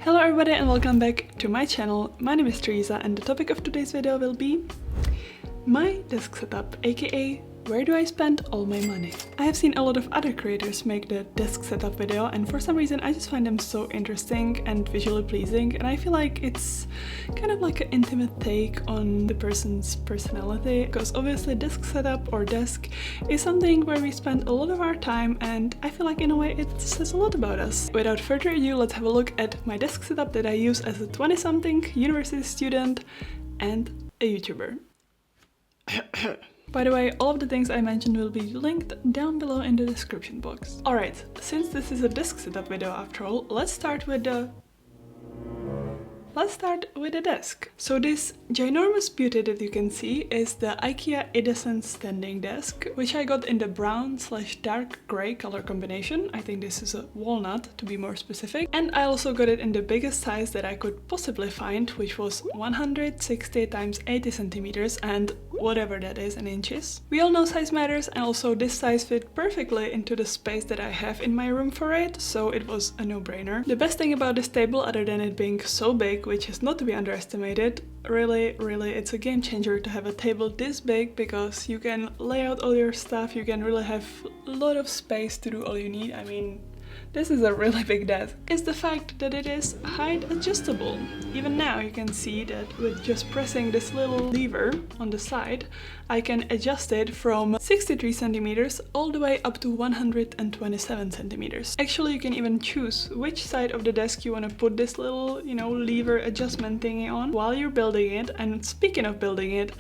Hello everybody and welcome back to my channel. My name is Tereza and the topic of today's video will be my desk setup, aka where do I spend all my money? I have seen a lot of other creators make the desk setup video and for some reason I just find them so interesting and visually pleasing, and I feel like it's kind of like an intimate take on the person's personality, because obviously desk setup or desk is something where we spend a lot of our time, and I feel like in a way it says a lot about us. Without further ado, let's have a look at my desk setup that I use as a 20-something university student and a YouTuber. By the way, all of the things I mentioned will be linked down below in the description box. Alright, since this is a desk setup video after all, let's start with the desk. So this ginormous beauty that you can see is the IKEA Edison standing desk, which I got in the brown/dark grey color combination. I think this is a walnut to be more specific. And I also got it in the biggest size that I could possibly find, which was 160 × 80 centimeters and whatever that is in inches. We all know size matters, and also this size fit perfectly into the space that I have in my room for it, so it was a no-brainer. The best thing about this table, other than it being so big, which is not to be underestimated, really it's a game changer to have a table this big, because you can lay out all your stuff, you can really have a lot of space to do all you need. I mean, this is a really big desk. Is the fact that it is height adjustable. Even now you can see that with just pressing this little lever on the side, I can adjust it from 63 centimeters all the way up to 127 centimeters. Actually, you can even choose which side of the desk you want to put this little, lever adjustment thingy on while you're building it. And speaking of building it,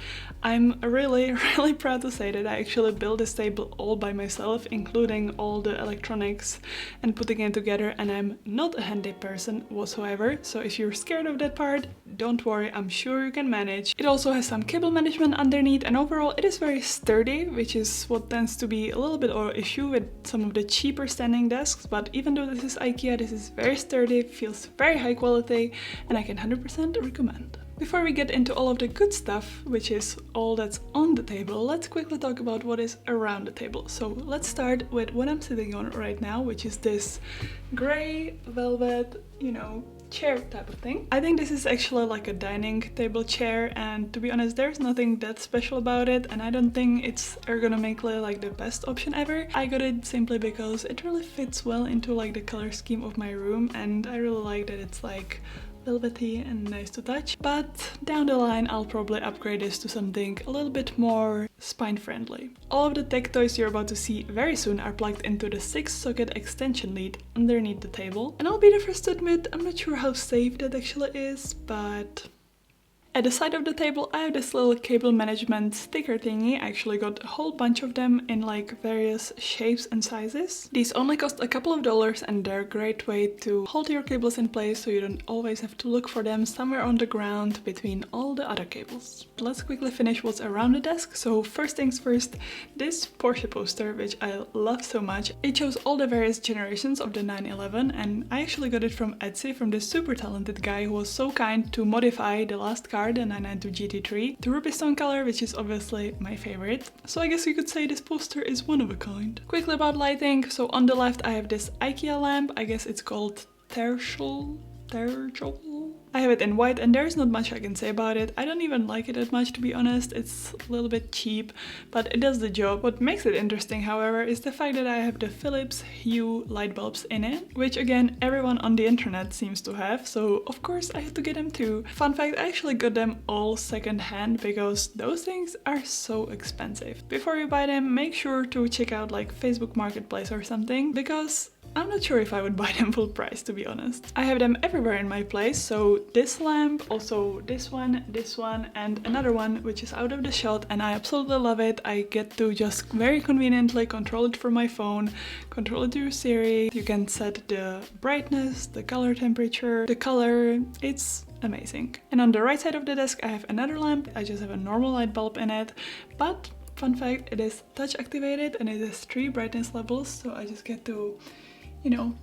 I'm really proud to say that I actually built this table all by myself, including all the electronics and putting it together, and I'm not a handy person whatsoever, so if you're scared of that part, don't worry, I'm sure you can manage. It also has some cable management underneath, and overall it is very sturdy, which is what tends to be a little bit of an issue with some of the cheaper standing desks, but even though this is IKEA, this is very sturdy, feels very high quality, and I can 100% recommend. Before we get into all of the good stuff, which is all that's on the table, let's quickly talk about what is around the table. So let's start with what I'm sitting on right now, which is this grey velvet, chair type of thing. I think this is actually like a dining table chair, and to be honest, there's nothing that special about it, and I don't think it's ergonomically like the best option ever. I got it simply because it really fits well into like the color scheme of my room, and I really like that it's like velvety and nice to touch. But down the line I'll probably upgrade this to something a little bit more spine friendly. All of the tech toys you're about to see very soon are plugged into the 6-socket extension lead underneath the table, and I'll be the first to admit I'm not sure how safe that actually is, but at the side of the table I have this little cable management sticker thingy. I actually got a whole bunch of them in like various shapes and sizes. These only cost a couple of dollars, and they're a great way to hold your cables in place so you don't always have to look for them somewhere on the ground between all the other cables. Let's quickly finish what's around the desk. So first things first, this Porsche poster, which I love so much. It shows all the various generations of the 911, and I actually got it from Etsy from this super talented guy who was so kind to modify the last car, the 992 GT3, to ruby stone color, which is obviously my favorite. So I guess you could say this poster is one of a kind. Quickly about lighting, so on the left I have this IKEA lamp. I guess it's called Tershul. I have it in white, and there's not much I can say about it. I don't even like it that much, to be honest. It's a little bit cheap, but it does the job. What makes it interesting, however, is the fact that I have the Philips Hue light bulbs in it, which again everyone on the internet seems to have, so of course I had to get them too. Fun fact, I actually got them all second hand because those things are so expensive. Before you buy them, make sure to check out like Facebook Marketplace or something, because I'm not sure if I would buy them full price, to be honest. I have them everywhere in my place, so this lamp, also this one, and another one which is out of the shot, and I absolutely love it. I get to just very conveniently control it from my phone, control it through Siri. You can set the brightness, the color temperature, the color. It's amazing. And on the right side of the desk I have another lamp. I just have a normal light bulb in it, but fun fact, it is touch activated and it has 3 brightness levels, so I just get to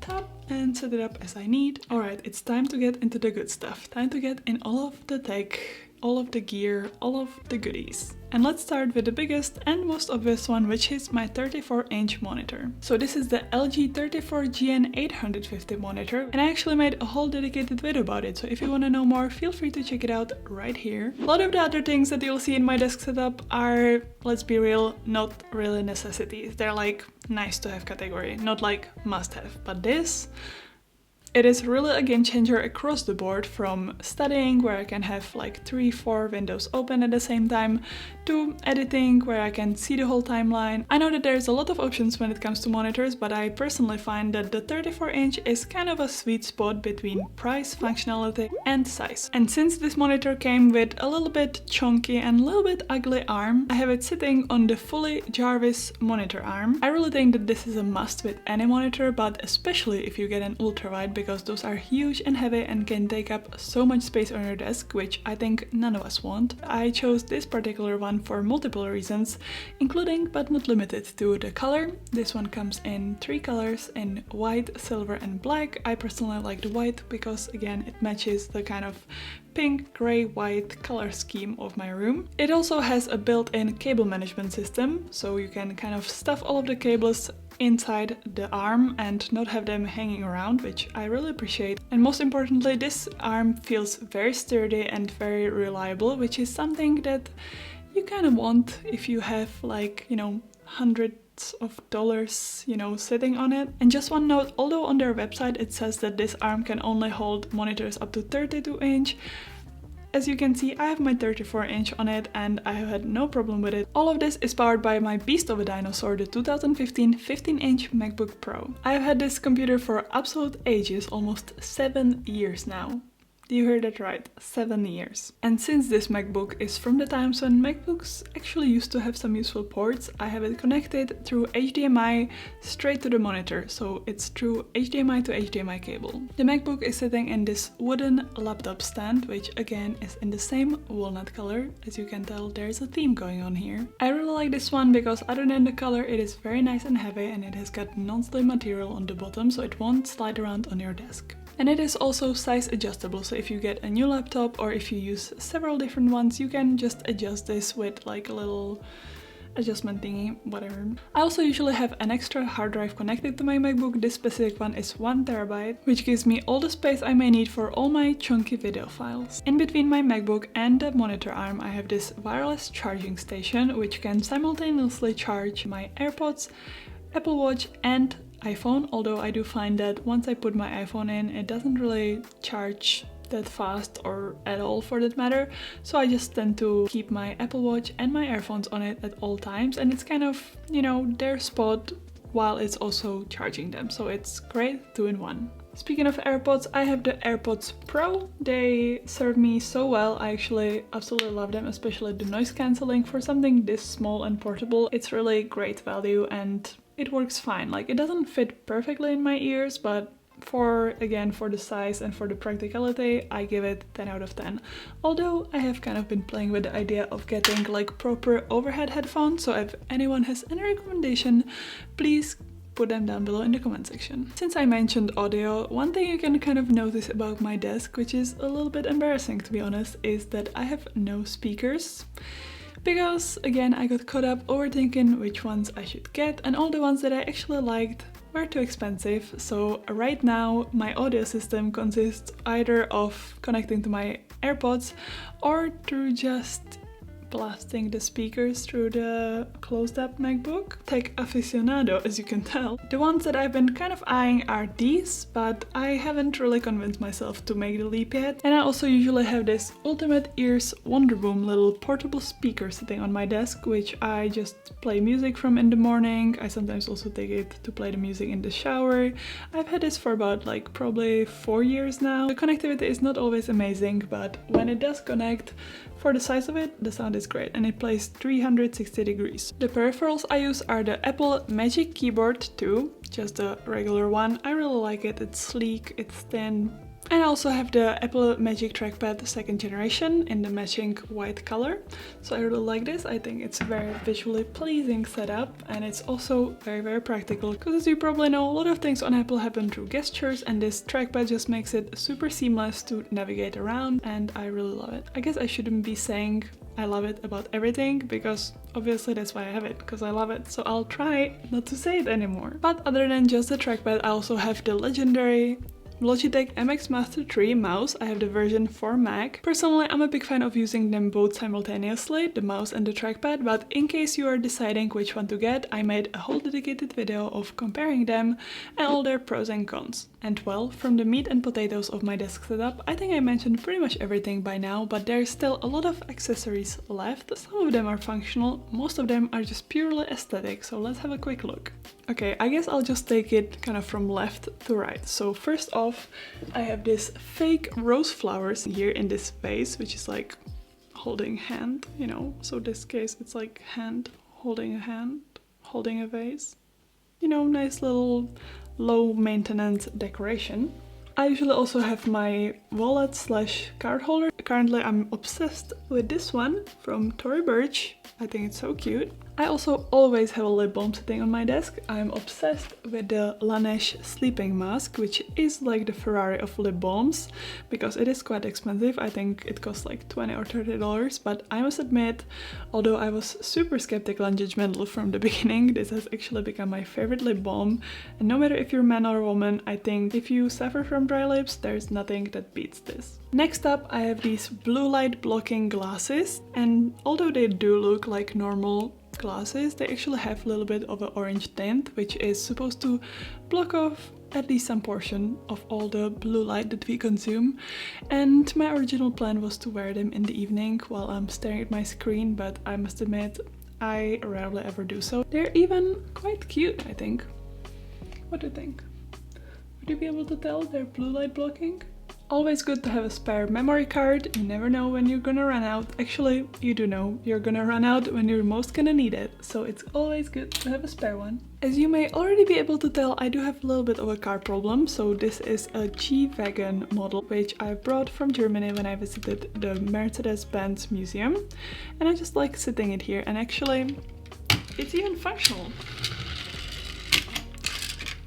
tap and set it up as I need. Alright, it's time to get into the good stuff. Time to get in all of the tech, all of the gear, all of the goodies. And let's start with the biggest and most obvious one, which is my 34-inch monitor. So this is the LG 34GN 850 monitor, and I actually made a whole dedicated video about it, so if you want to know more, feel free to check it out right here. A lot of the other things that you'll see in my desk setup are, let's be real, not really necessities. They're like nice to have category, not like must have. But this, it is really a game changer across the board, from studying where I can have like 3-4 windows open at the same time, to editing where I can see the whole timeline. I know that there's a lot of options when it comes to monitors, but I personally find that the 34-inch is kind of a sweet spot between price, functionality and size. And since this monitor came with a little bit chunky and a little bit ugly arm, I have it sitting on the fully Jarvis monitor arm. I really think that this is a must with any monitor, but especially if you get an ultrawide, because those are huge and heavy and can take up so much space on your desk, which I think none of us want. I chose this particular one for multiple reasons, including but not limited to the color. This one comes in 3 colors, in white, silver and black. I personally like the white because again it matches the kind of pink, grey, white color scheme of my room. It also has a built-in cable management system, so you can kind of stuff all of the cables inside the arm and not have them hanging around, which I really appreciate. And most importantly, this arm feels very sturdy and very reliable, which is something that you kind of want if you have like, you know, hundreds of dollars, you know, sitting on it. And just one note, although on their website it says that this arm can only hold monitors up to 32-inch, as you can see, I have my 34-inch on it and I have had no problem with it. All of this is powered by my beast of a dinosaur, the 2015 15-inch MacBook Pro. I've had this computer for absolute ages, almost 7 years now. You heard that right, 7 years. And since this MacBook is from the times when MacBooks actually used to have some useful ports, I have it connected through HDMI straight to the monitor, so it's through HDMI to HDMI cable. The MacBook is sitting in this wooden laptop stand, which again is in the same walnut color. As you can tell, there's a theme going on here. I really like this one because other than the color, it is very nice and heavy, and it has got non-slip material on the bottom, so it won't slide around on your desk. And it is also size adjustable, so if you get a new laptop or if you use several different ones, you can just adjust this with like a little adjustment thingy, whatever. I also usually have an extra hard drive connected to my MacBook. This specific one is 1 terabyte, which gives me all the space I may need for all my chunky video files. In between my MacBook and the monitor arm, I have this wireless charging station, which can simultaneously charge my AirPods, Apple Watch and iPhone, although I do find that once I put my iPhone in, it doesn't really charge that fast or at all for that matter, so I just tend to keep my Apple Watch and my earphones on it at all times, and it's kind of, you know, their spot while it's also charging them, so it's great 2 in 1. Speaking of AirPods, I have the AirPods Pro. They serve me so well. I actually absolutely love them, especially the noise cancelling. For something this small and portable, it's really great value and it works fine. Like, it doesn't fit perfectly in my ears, but for the size and for the practicality, I give it 10 out of 10. Although I have kind of been playing with the idea of getting like proper overhead headphones, so if anyone has any recommendation, please put them down below in the comment section. Since I mentioned audio, one thing you can kind of notice about my desk, which is a little bit embarrassing to be honest, is that I have no speakers. Because again, I got caught up overthinking which ones I should get, and all the ones that I actually liked were too expensive. So right now my audio system consists either of connecting to my AirPods or through just blasting the speakers through the closed up MacBook. Tech aficionado, as you can tell. The ones that I've been kind of eyeing are these, but I haven't really convinced myself to make the leap yet. And I also usually have this Ultimate Ears Wonderboom little portable speaker sitting on my desk, which I just play music from in the morning. I sometimes also take it to play the music in the shower. I've had this for about like probably 4 years now. The connectivity is not always amazing, but when it does connect, for the size of it, the sound is great, and it plays 360 degrees. The peripherals I use are the Apple Magic Keyboard 2, just the regular one. I really like it, it's sleek, it's thin, And I also have the Apple Magic Trackpad 2nd generation in the matching white color. So I really like this. I think it's a very visually pleasing setup, and it's also very practical because, as you probably know, a lot of things on Apple happen through gestures, and this trackpad just makes it super seamless to navigate around, and I really love it. I guess I shouldn't be saying I love it about everything, because obviously that's why I have it, because I love it, so I'll try not to say it anymore. But other than just the trackpad, I also have the legendary Logitech MX Master 3 mouse. I have the version for Mac. Personally, I'm a big fan of using them both simultaneously, the mouse and the trackpad, but in case you are deciding which one to get, I made a whole dedicated video of comparing them and all their pros and cons. And well, from the meat and potatoes of my desk setup, I think I mentioned pretty much everything by now, but there's still a lot of accessories left. Some of them are functional, most of them are just purely aesthetic, so let's have a quick look. Okay, I guess I'll just take it kind of from left to right. So first off, I have this fake rose flowers here in this vase, which is like holding hand, you know, so this case it's like hand, holding a vase. You know, nice little low maintenance decoration. I usually also have my wallet slash card holder. Currently I'm obsessed with this one from Tory Burch. I think it's so cute. I also always have a lip balm sitting on my desk. I'm obsessed with the Laneige sleeping mask, which is like the Ferrari of lip balms, because it is quite expensive. I think it costs like $20 or $30, but I must admit, although I was super skeptical and judgmental from the beginning, this has actually become my favorite lip balm. And no matter if you're a man or a woman, I think if you suffer from dry lips, there's nothing that beats this. Next up, I have these blue light blocking glasses, and although they do look like normal glasses, they actually have a little bit of an orange tint, which is supposed to block off at least some portion of all the blue light that we consume. And my original plan was to wear them in the evening while I'm staring at my screen, but I must admit I rarely ever do so. They're even quite cute, I think. What do you think? Would you be able to tell they're blue light blocking? Always good to have a spare memory card. You never know when you're gonna run out. Actually, you do know you're gonna run out when you're most gonna need it, so it's always good to have a spare one. As you may already be able to tell, I do have a little bit of a car problem, so this is a G-Wagon model, which I brought from Germany when I visited the Mercedes-Benz museum, and I just like sitting it here, and actually, it's even functional.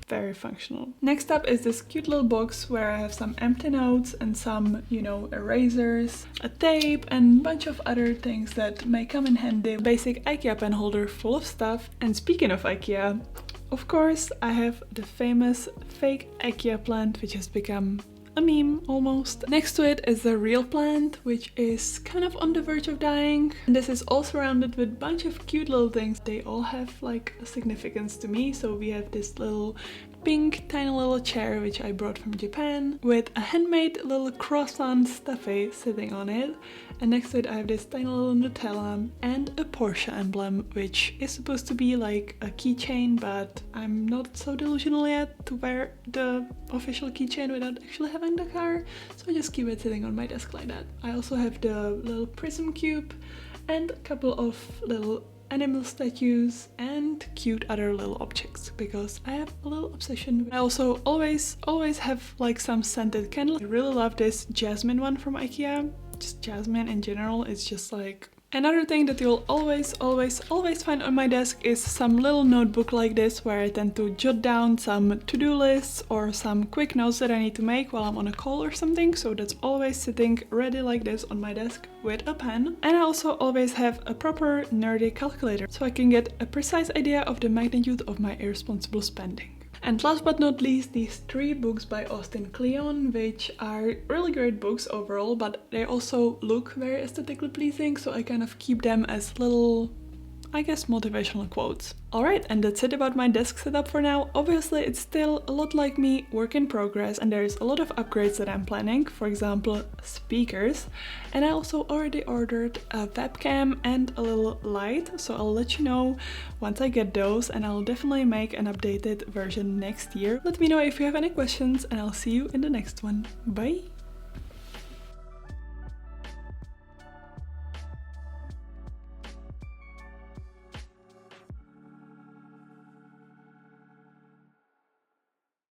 Very functional. Next up is this cute little box where I have some empty notes and some, you know, erasers, a tape, and a bunch of other things that may come in handy. Basic IKEA pen holder full of stuff. And speaking of IKEA, of course, I have the famous fake IKEA plant, which has become a meme almost. Next to it is the real plant, which is kind of on the verge of dying. And this is all surrounded with a bunch of cute little things. They all have like a significance to me. So we have this little pink tiny little chair, which I brought from Japan, with a handmade little croissant stuffy sitting on it. And next to it I have this tiny little Nutella and a Porsche emblem, which is supposed to be like a keychain, but I'm not so delusional yet to wear the official keychain without actually having the car, so I just keep it sitting on my desk like that. I also have the little prism cube and a couple of little animal statues and cute other little objects, because I have a little obsession. I also always have like some scented candle. I really love this jasmine one from IKEA. Just jasmine in general is just like... Another thing that you'll always find on my desk is some little notebook like this, where I tend to jot down some to-do lists or some quick notes that I need to make while I'm on a call or something, so that's always sitting ready like this on my desk with a pen. And I also always have a proper nerdy calculator, so I can get a precise idea of the magnitude of my irresponsible spending. And last but not least, these 3 books by Austin Kleon, which are really great books overall, but they also look very aesthetically pleasing, so I kind of keep them as little, I guess, motivational quotes. Alright, and that's it about my desk setup for now. Obviously, it's still a lot like me, work in progress, and there's a lot of upgrades that I'm planning, for example, speakers. And I also already ordered a webcam and a little light, so I'll let you know once I get those, and I'll definitely make an updated version next year. Let me know if you have any questions, and I'll see you in the next one. Bye!